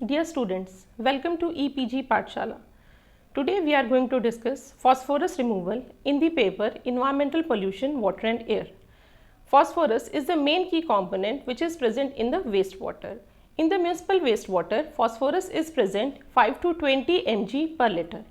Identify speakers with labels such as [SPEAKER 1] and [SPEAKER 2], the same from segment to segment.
[SPEAKER 1] Dear students, welcome to EPG Pathshala. Today we are going to discuss phosphorus removal in the paper Environmental Pollution, Water and Air. Phosphorus is the main key component which is present in the wastewater. In the municipal wastewater, phosphorus is present 5 to 20 mg per liter,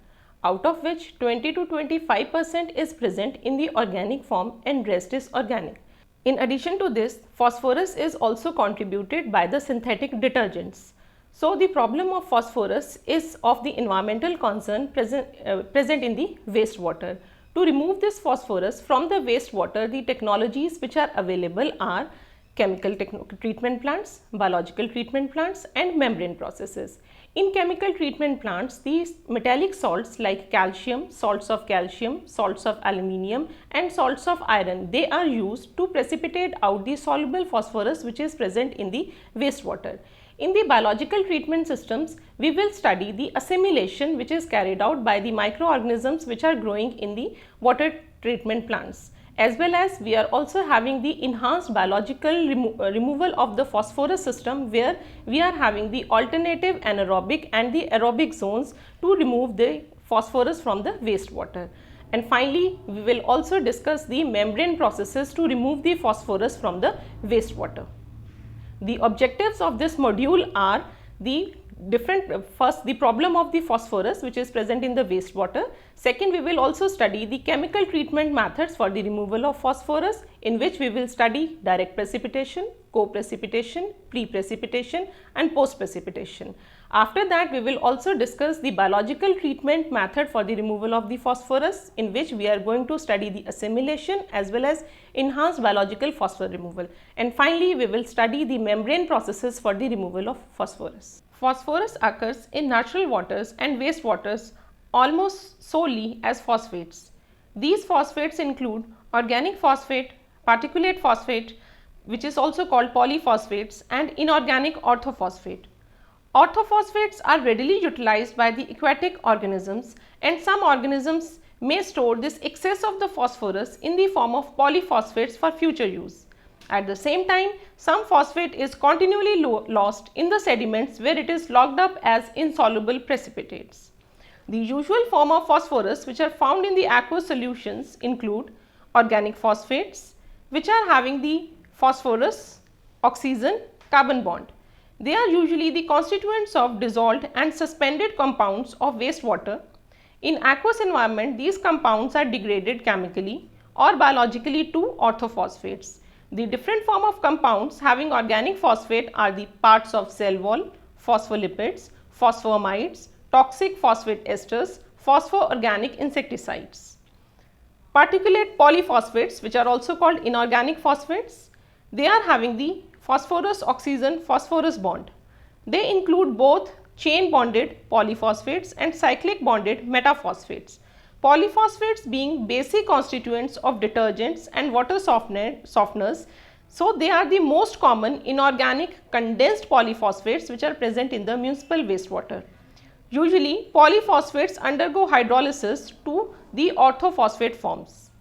[SPEAKER 1] out of which 20 to 25% is present in the organic form and rest is organic. In addition to this, phosphorus is also contributed by the synthetic detergents. So, the problem of phosphorus is of the environmental concern present in the wastewater. To remove this phosphorus from the wastewater, the technologies which are available are chemical treatment plants, biological treatment plants and membrane processes. In chemical treatment plants, these metallic salts like calcium, salts of aluminium and salts of iron, they are used to precipitate out the soluble phosphorus which is present in the wastewater. In the biological treatment systems, we will study the assimilation which is carried out by the microorganisms which are growing in the water treatment plants. As well as we are also having the enhanced biological removal of the phosphorus system, where we are having the alternative anaerobic and the aerobic zones to remove the phosphorus from the wastewater. And finally, we will also discuss the membrane processes to remove the phosphorus from the wastewater. The objectives of this module are first the problem of the phosphorus which is present in the wastewater. Second, we will also study the chemical treatment methods for the removal of phosphorus, in which we will study direct precipitation, co-precipitation, pre-precipitation and post-precipitation. After that, we will also discuss the biological treatment method for the removal of the phosphorus, in which we are going to study the assimilation as well as enhanced biological phosphorus removal. And finally, we will study the membrane processes for the removal of phosphorus. Phosphorus occurs in natural waters and wastewaters almost solely as phosphates. These phosphates include organic phosphate, particulate phosphate, which is also called polyphosphates, and inorganic orthophosphate. Orthophosphates are readily utilized by the aquatic organisms, and some organisms may store this excess of the phosphorus in the form of polyphosphates for future use. At the same time, some phosphate is continually lost in the sediments, where it is locked up as insoluble precipitates. The usual form of phosphorus which are found in the aqueous solutions include organic phosphates, which are having the phosphorus, oxygen, carbon bond. They are usually the constituents of dissolved and suspended compounds of wastewater. In aqueous environment, these compounds are degraded chemically or biologically to orthophosphates. The different form of compounds having organic phosphate are the parts of cell wall, phospholipids, phosphoramides, toxic phosphate esters, phosphoorganic insecticides. Particulate polyphosphates, which are also called inorganic phosphates, they are having the phosphorus oxygen phosphorus bond. They include both chain bonded polyphosphates and cyclic bonded metaphosphates. Polyphosphates being basic constituents of detergents and water softeners, so they are the most common inorganic condensed polyphosphates which are present in the municipal wastewater. Usually, polyphosphates undergo hydrolysis to the orthophosphate forms.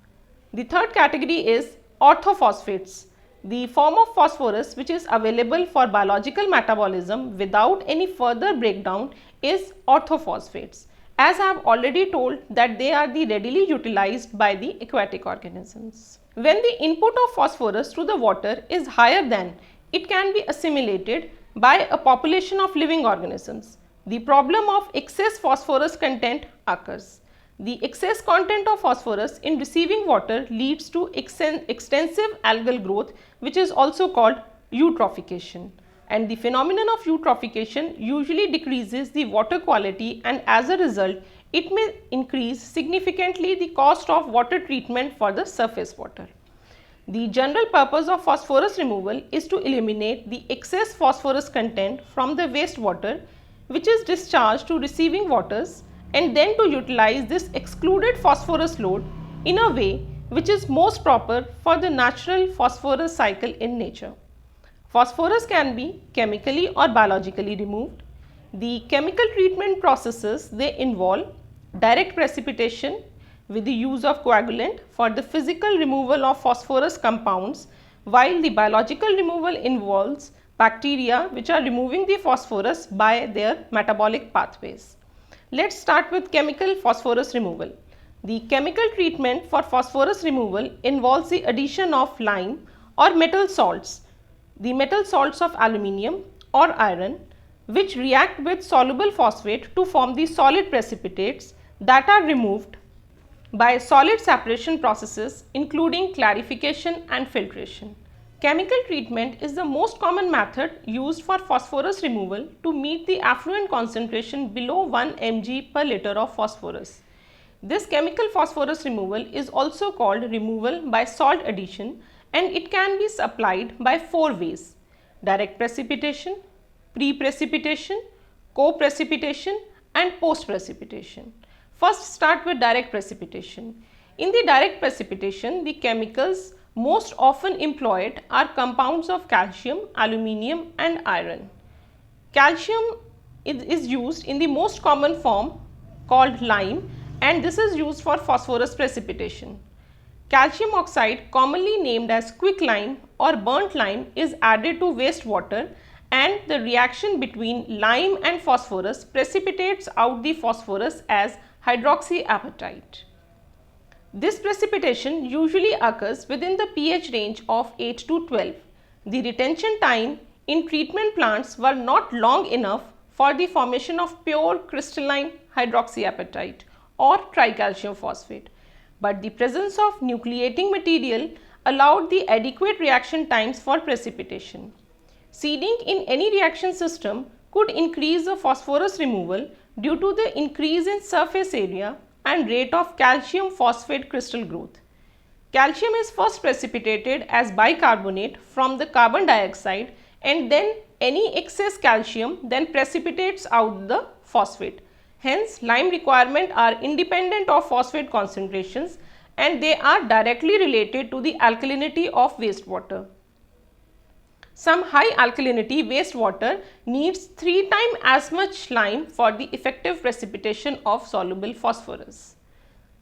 [SPEAKER 1] The third category is orthophosphates. The form of phosphorus which is available for biological metabolism without any further breakdown is orthophosphates. As I have already told that they are the readily utilized by the aquatic organisms. When the input of phosphorus to the water is higher than it can be assimilated by a population of living organisms, the problem of excess phosphorus content occurs. The excess content of phosphorus in receiving water leads to extensive algal growth, which is also called eutrophication. And the phenomenon of eutrophication usually decreases the water quality, and as a result, it may increase significantly the cost of water treatment for the surface water. The general purpose of phosphorus removal is to eliminate the excess phosphorus content from the wastewater, which is discharged to receiving waters, and then to utilize this excluded phosphorus load in a way which is most proper for the natural phosphorus cycle in nature. Phosphorus can be chemically or biologically removed. The chemical treatment processes, they involve direct precipitation with the use of coagulant for the physical removal of phosphorus compounds while the biological removal involves bacteria which are removing the phosphorus by their metabolic pathways. Let's start with chemical phosphorus removal. The chemical treatment for phosphorus removal involves the addition of lime or metal salts, the metal salts of aluminium or iron, which react with soluble phosphate to form the solid precipitates that are removed by solid separation processes including clarification and filtration. Chemical treatment is the most common method used for phosphorus removal to meet the effluent concentration below 1 mg per liter of phosphorus. This chemical phosphorus removal is also called removal by salt addition, and it can be applied by 4 ways: direct precipitation, pre-precipitation, co-precipitation and post-precipitation. First, start with direct precipitation. In the direct precipitation, the chemicals most often employed are compounds of calcium, aluminium and iron. Calcium is used in the most common form called lime, and this is used for phosphorus precipitation. Calcium oxide, commonly named as quicklime or burnt lime, is added to wastewater, and the reaction between lime and phosphorus precipitates out the phosphorus as hydroxyapatite. This precipitation usually occurs within the pH range of 8 to 12. The retention time in treatment plants were not long enough for the formation of pure crystalline hydroxyapatite or tricalcium phosphate, but the presence of nucleating material allowed the adequate reaction times for precipitation. Seeding in any reaction system could increase the phosphorus removal due to the increase in surface area and rate of calcium phosphate crystal growth. Calcium is first precipitated as bicarbonate from the carbon dioxide, and then any excess calcium then precipitates out the phosphate. Hence, lime requirements are independent of phosphate concentrations, and they are directly related to the alkalinity of wastewater. Some high alkalinity wastewater needs 3 times as much lime for the effective precipitation of soluble phosphorus.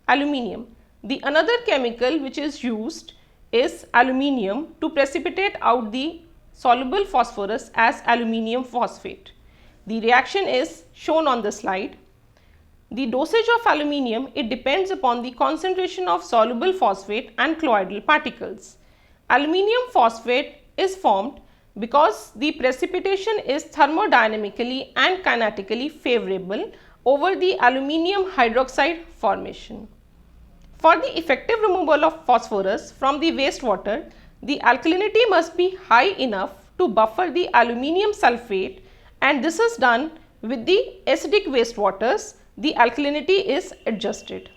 [SPEAKER 1] Aluminium. The another chemical which is used is aluminium to precipitate out the soluble phosphorus as aluminium phosphate. The reaction is shown on the slide. The dosage of aluminium, it depends upon the concentration of soluble phosphate and colloidal particles. Aluminium phosphate is formed because the precipitation is thermodynamically and kinetically favorable over the aluminium hydroxide formation. For the effective removal of phosphorus from the wastewater, the alkalinity must be high enough to buffer the aluminium sulfate, and this is done with the acidic wastewaters. The alkalinity is adjusted.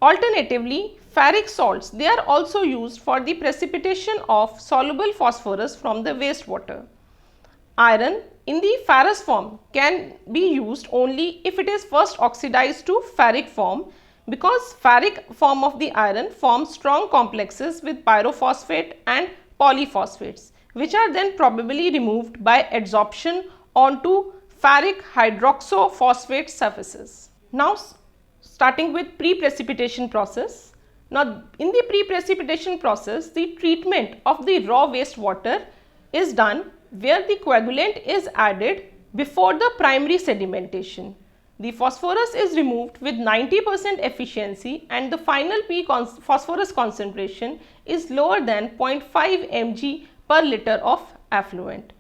[SPEAKER 1] Alternatively, ferric salts, they are also used for the precipitation of soluble phosphorus from the wastewater. Iron in the ferrous form can be used only if it is first oxidized to ferric form, because ferric form of the iron forms strong complexes with pyrophosphate and polyphosphates, which are then probably removed by adsorption onto ferric hydroxophosphate surfaces. Now, starting with pre-precipitation process. Now, in the pre-precipitation process, the treatment of the raw wastewater is done where the coagulant is added before the primary sedimentation. The phosphorus is removed with 90% efficiency, and the final phosphorus concentration is lower than 0.5 mg per liter of effluent.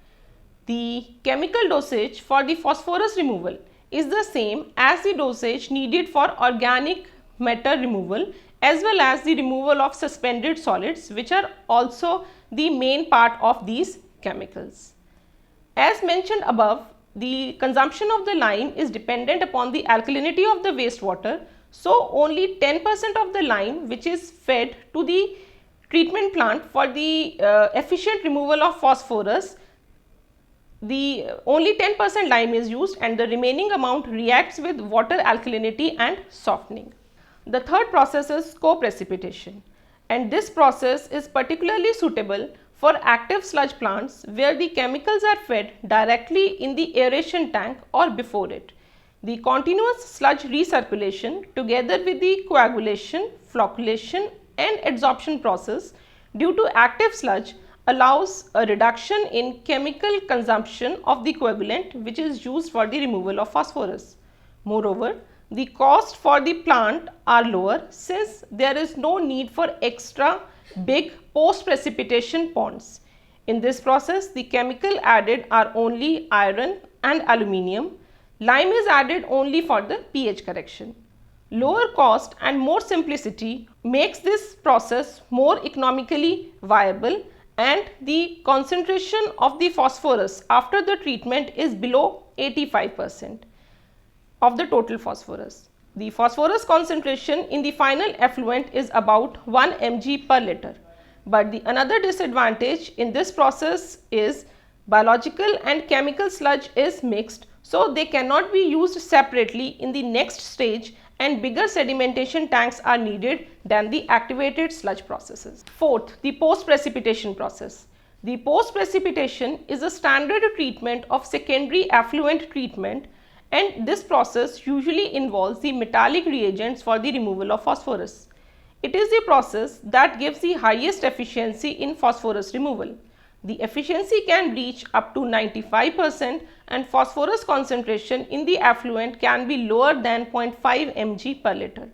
[SPEAKER 1] The chemical dosage for the phosphorus removal is the same as the dosage needed for organic matter removal, as well as the removal of suspended solids, which are also the main part of these chemicals. As mentioned above, the consumption of the lime is dependent upon the alkalinity of the wastewater, so only 10% of the lime which is fed to the treatment plant for the efficient removal of phosphorus, only 10% lime is used, and the remaining amount reacts with water alkalinity and softening. The third process is co-precipitation, and this process is particularly suitable for active sludge plants where the chemicals are fed directly in the aeration tank or before it. The continuous sludge recirculation together with the coagulation, flocculation and adsorption process due to active sludge allows a reduction in chemical consumption of the coagulant which is used for the removal of phosphorus. Moreover, the cost for the plant are lower since there is no need for extra big post precipitation ponds. In this process, the chemical added are only iron and aluminium. Lime is added only for the pH correction. Lower cost and more simplicity makes this process more economically viable, and the concentration of the phosphorus after the treatment is below 85% of the total phosphorus. The phosphorus concentration in the final effluent is about 1 mg per liter. But the another disadvantage in this process is biological and chemical sludge is mixed, so they cannot be used separately in the next stage, and bigger sedimentation tanks are needed than the activated sludge processes. Fourth, the post precipitation process. The post precipitation is a standard treatment of secondary effluent treatment, and this process usually involves the metallic reagents for the removal of phosphorus. It is the process that gives the highest efficiency in phosphorus removal. The efficiency can reach up to 95%, and phosphorus concentration in the effluent can be lower than 0.5 mg per liter.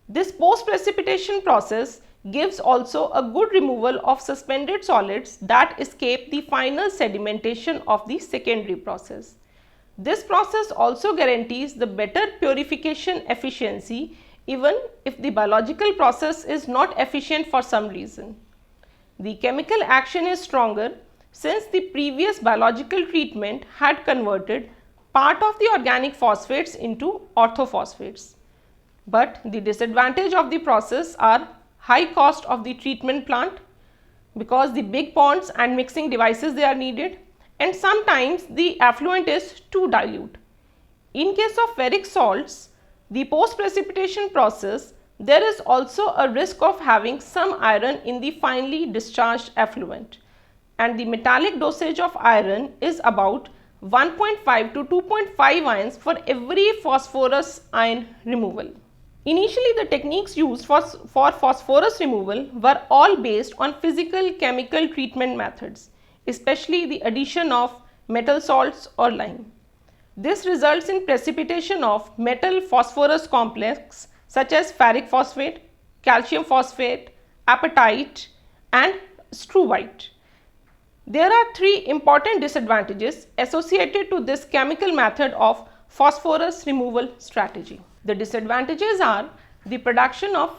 [SPEAKER 1] This post precipitation process gives also a good removal of suspended solids that escape the final sedimentation of the secondary process. This process also guarantees the better purification efficiency even if the biological process is not efficient for some reason. The chemical action is stronger since the previous biological treatment had converted part of the organic phosphates into orthophosphates. But the disadvantage of the process are high cost of the treatment plant because the big ponds and mixing devices they are needed, and sometimes the effluent is too dilute. In case of ferric salts, the post precipitation process, there is also a risk of having some iron in the finely discharged effluent, and the metallic dosage of iron is about 1.5 to 2.5 ions for every phosphorus ion removal. Initially, the techniques used for phosphorus removal were all based on physical chemical treatment methods, especially the addition of metal salts or lime. This results in precipitation of metal phosphorus complex such as ferric phosphate, calcium phosphate, apatite and struvite. There are three important disadvantages associated to this chemical method of phosphorus removal strategy. The disadvantages are the production of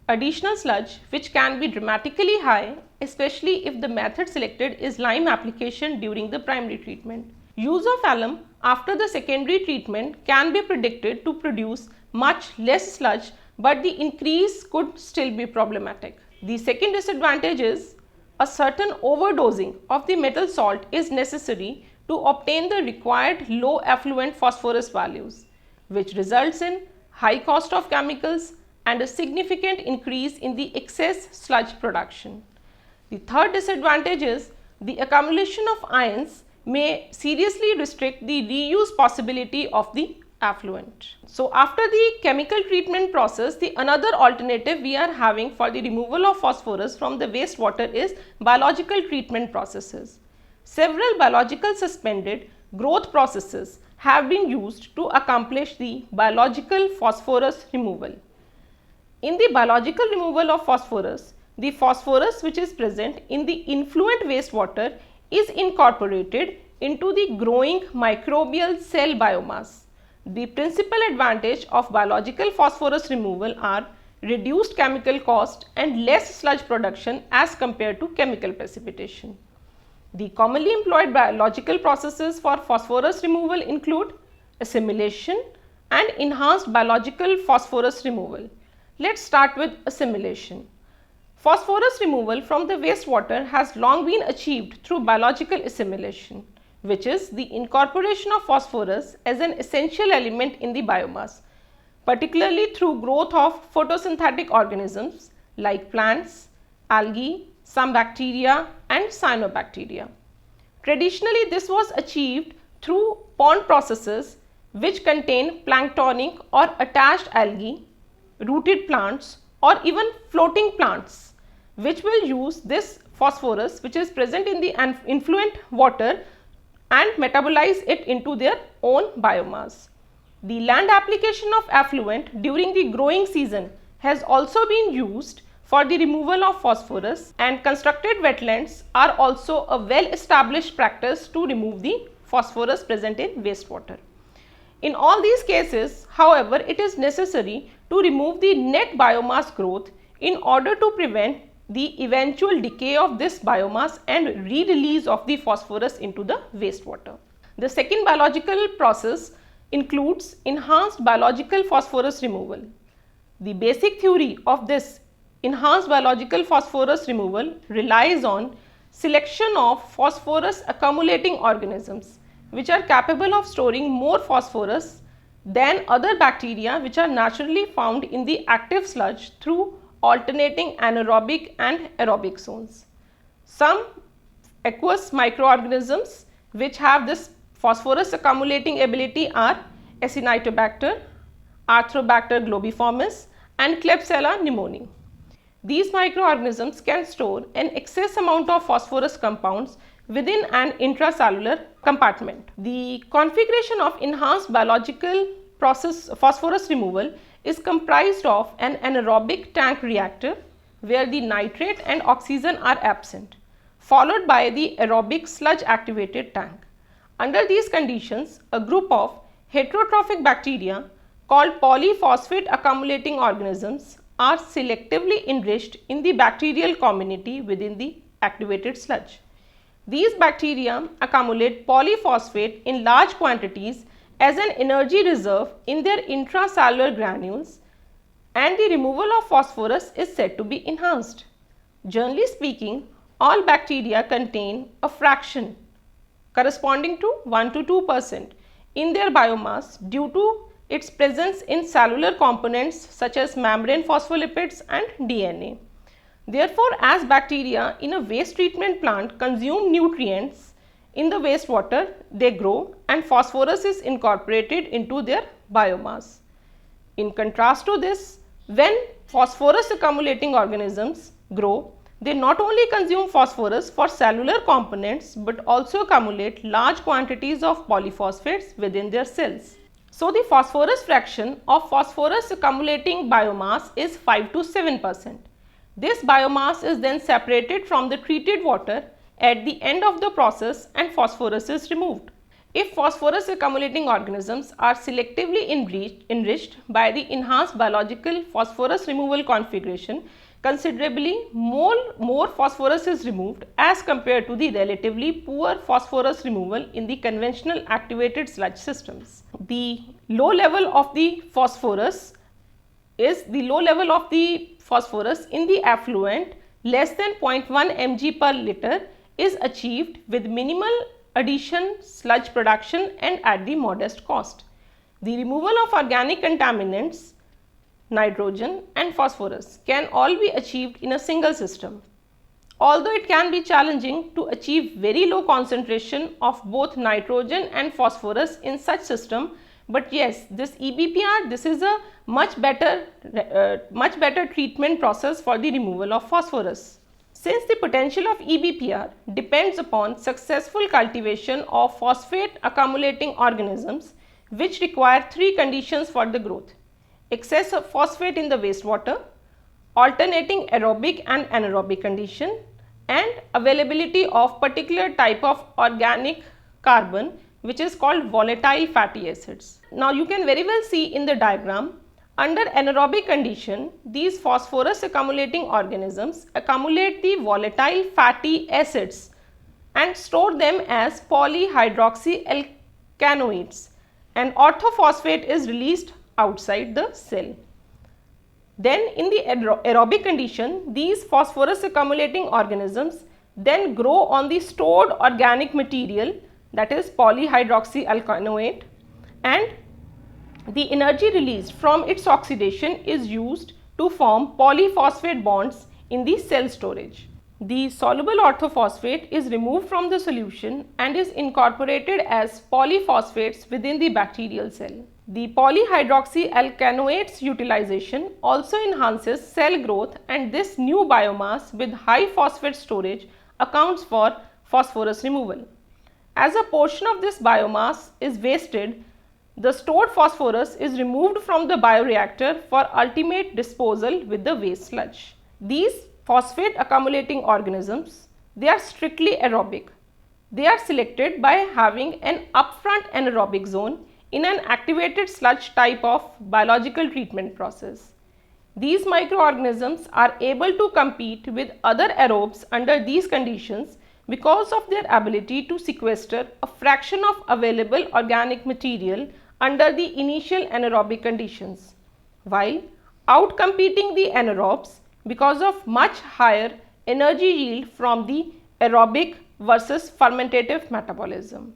[SPEAKER 1] additional sludge, which can be dramatically high, especially if the method selected is lime application during the primary treatment. Use of alum after the secondary treatment can be predicted to produce much less sludge, but the increase could still be problematic. The second disadvantage is a certain overdosing of the metal salt is necessary to obtain the required low effluent phosphorus values, which results in high cost of chemicals and a significant increase in the excess sludge production. The third disadvantage is the accumulation of ions may seriously restrict the reuse possibility of the effluent. So, after the chemical treatment process, the another alternative we are having for the removal of phosphorus from the wastewater is biological treatment processes. Several biological suspended growth processes have been used to accomplish the biological phosphorus removal. In the biological removal of phosphorus, the phosphorus which is present in the influent wastewater is incorporated into the growing microbial cell biomass. The principal advantage of biological phosphorus removal are reduced chemical cost and less sludge production as compared to chemical precipitation. The commonly employed biological processes for phosphorus removal include assimilation and enhanced biological phosphorus removal. Let's start with assimilation. Phosphorus removal from the wastewater has long been achieved through biological assimilation, which is the incorporation of phosphorus as an essential element in the biomass, particularly through growth of photosynthetic organisms like plants, algae, some bacteria and cyanobacteria. Traditionally, this was achieved through pond processes which contain planktonic or attached algae, rooted plants or even floating plants. which will use this phosphorus which is present in the influent water and metabolize it into their own biomass. The land application of effluent during the growing season has also been used for the removal of phosphorus, and constructed wetlands are also a well established practice to remove the phosphorus present in wastewater. In all these cases, however, it is necessary to remove the net biomass growth in order to prevent the eventual decay of this biomass and re-release of the phosphorus into the wastewater. The second biological process includes enhanced biological phosphorus removal. The basic theory of this enhanced biological phosphorus removal relies on selection of phosphorus accumulating organisms which are capable of storing more phosphorus than other bacteria which are naturally found in the active sludge through alternating anaerobic and aerobic zones. Some aqueous microorganisms which have this phosphorus accumulating ability are Acinetobacter, Arthrobacter globiformis and Klebsiella pneumoniae. These microorganisms can store an excess amount of phosphorus compounds within an intracellular compartment. The configuration of enhanced biological process phosphorus removal is comprised of an anaerobic tank reactor where the nitrate and oxygen are absent, followed by the aerobic sludge activated tank. Under these conditions, a group of heterotrophic bacteria called polyphosphate accumulating organisms are selectively enriched in the bacterial community within the activated sludge. These bacteria accumulate polyphosphate in large quantities as an energy reserve in their intracellular granules, and the removal of phosphorus is said to be enhanced. Generally speaking, all bacteria contain a fraction corresponding to 1 to 2% in their biomass due to its presence in cellular components such as membrane phospholipids and DNA. Therefore, as bacteria in a waste treatment plant consume nutrients in the wastewater, they grow and phosphorus is incorporated into their biomass. In contrast to this, when phosphorus accumulating organisms grow, they not only consume phosphorus for cellular components but also accumulate large quantities of polyphosphates within their cells. So, the phosphorus fraction of phosphorus accumulating biomass is 5 to 7%. This biomass is then separated from the treated water at the end of the process and phosphorus is removed. If phosphorus accumulating organisms are selectively enriched by the enhanced biological phosphorus removal configuration, considerably more phosphorus is removed as compared to the relatively poor phosphorus removal in the conventional activated sludge systems. The low level of the phosphorus in the effluent less than 0.1 mg per liter is achieved with minimal addition sludge production and at the modest cost. The removal of organic contaminants, nitrogen and phosphorus can all be achieved in a single system. Although it can be challenging to achieve very low concentration of both nitrogen and phosphorus in such system, but yes, this EBPR, this is a much better treatment process for the removal of phosphorus. Since the potential of EBPR depends upon successful cultivation of phosphate accumulating organisms which require three conditions for the growth: excess of phosphate in the wastewater, alternating aerobic and anaerobic condition, and availability of particular type of organic carbon which is called volatile fatty acids. Now, you can very well see in the diagram, under anaerobic condition, these phosphorus accumulating organisms accumulate the volatile fatty acids and store them as polyhydroxyalkanoates, and orthophosphate is released outside the cell. Then in the aerobic condition, these phosphorus accumulating organisms then grow on the stored organic material, that is polyhydroxyalkanoate, and the energy released from its oxidation is used to form polyphosphate bonds in the cell storage. The soluble orthophosphate is removed from the solution and is incorporated as polyphosphates within the bacterial cell. The polyhydroxyalkanoates utilization also enhances cell growth, and this new biomass with high phosphate storage accounts for phosphorus removal. As a portion of this biomass is wasted, the stored phosphorus is removed from the bioreactor for ultimate disposal with the waste sludge. These phosphate accumulating organisms, they are strictly aerobic. They are selected by having an upfront anaerobic zone in an activated sludge type of biological treatment process. These microorganisms are able to compete with other aerobes under these conditions because of their ability to sequester a fraction of available organic material under the initial anaerobic conditions, while outcompeting the anaerobes because of much higher energy yield from the aerobic versus fermentative metabolism.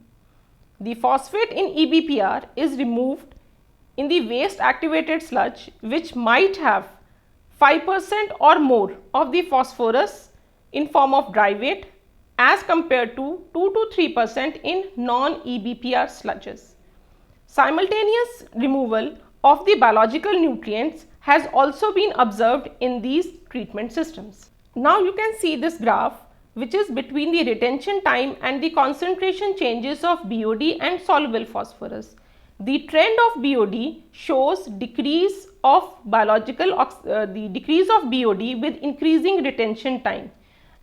[SPEAKER 1] The phosphate in EBPR is removed in the waste activated sludge, which might have 5% or more of the phosphorus in form of dry weight as compared to 2 to 3% in non-EBPR sludges. Simultaneous removal of the biological nutrients has also been observed in these treatment systems. Now you can see this graph, which is between the retention time and the concentration changes of BOD and soluble phosphorus. The trend of BOD shows decrease of the decrease of BOD with increasing retention time,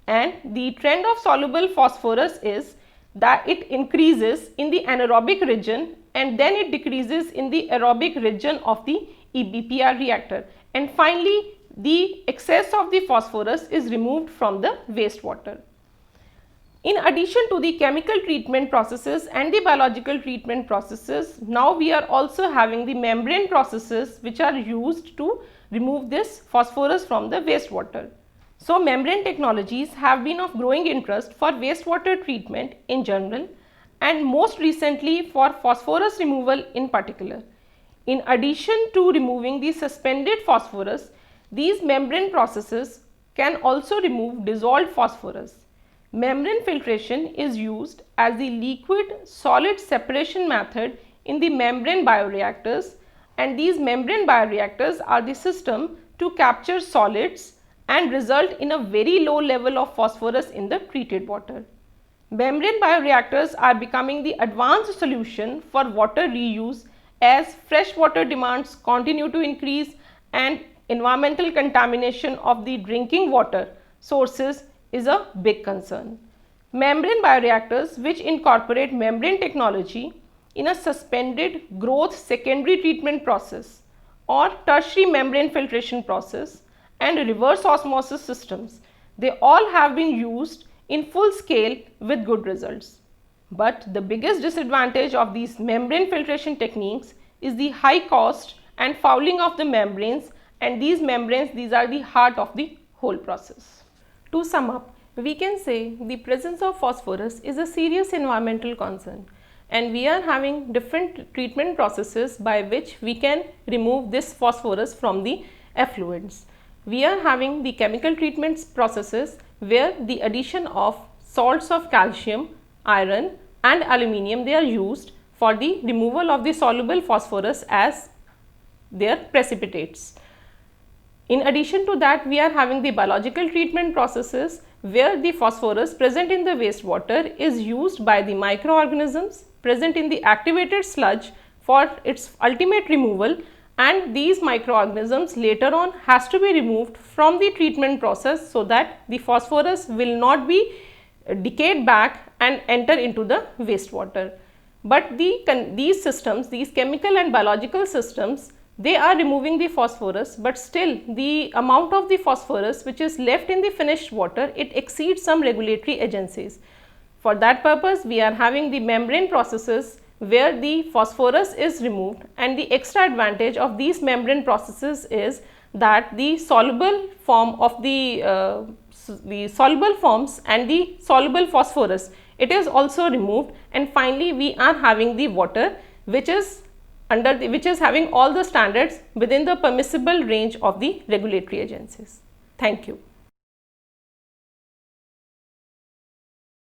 [SPEAKER 1] and the trend of soluble phosphorus is that it increases in the anaerobic region and then it decreases in the aerobic region of the EBPR reactor, and finally the excess of the phosphorus is removed from the wastewater. In addition to the chemical treatment processes and the biological treatment processes, now we are also having the membrane processes which are used to remove this phosphorus from the wastewater. So, membrane technologies have been of growing interest for wastewater treatment in general and most recently for phosphorus removal in particular. In addition to removing the suspended phosphorus, these membrane processes can also remove dissolved phosphorus. Membrane filtration is used as the liquid solid separation method in the membrane bioreactors, and these membrane bioreactors are the system to capture solids and result in a very low level of phosphorus in the treated water. Membrane bioreactors are becoming the advanced solution for water reuse as freshwater demands continue to increase and environmental contamination of the drinking water sources is a big concern. Membrane bioreactors, which incorporate membrane technology in a suspended growth secondary treatment process or tertiary membrane filtration process and reverse osmosis systems, they all have been used in full scale with good results. But the biggest disadvantage of these membrane filtration techniques is the high cost and fouling of the membranes, and these membranes, these are the heart of the whole process. To sum up, we can say the presence of phosphorus is a serious environmental concern, and we are having different treatment processes by which we can remove this phosphorus from the effluents. We are having the chemical treatment processes where the addition of salts of calcium, iron and aluminium, they are used for the removal of the soluble phosphorus as their precipitates. In addition to that, we are having the biological treatment processes where the phosphorus present in the wastewater is used by the microorganisms present in the activated sludge for its ultimate removal, and these microorganisms later on has to be removed from the treatment process so that the phosphorus will not be decayed back and enter into the wastewater. But these systems, these chemical and biological systems, they are removing the phosphorus, but still the amount of the phosphorus which is left in the finished water, it exceeds some regulatory agencies. For that purpose, we are having the membrane processes where the phosphorus is removed, and the extra advantage of these membrane processes is that the soluble form of the soluble forms and the soluble phosphorus, it is also removed, and finally we are having the water which is having all the standards within the permissible range of the regulatory agencies. Thank you.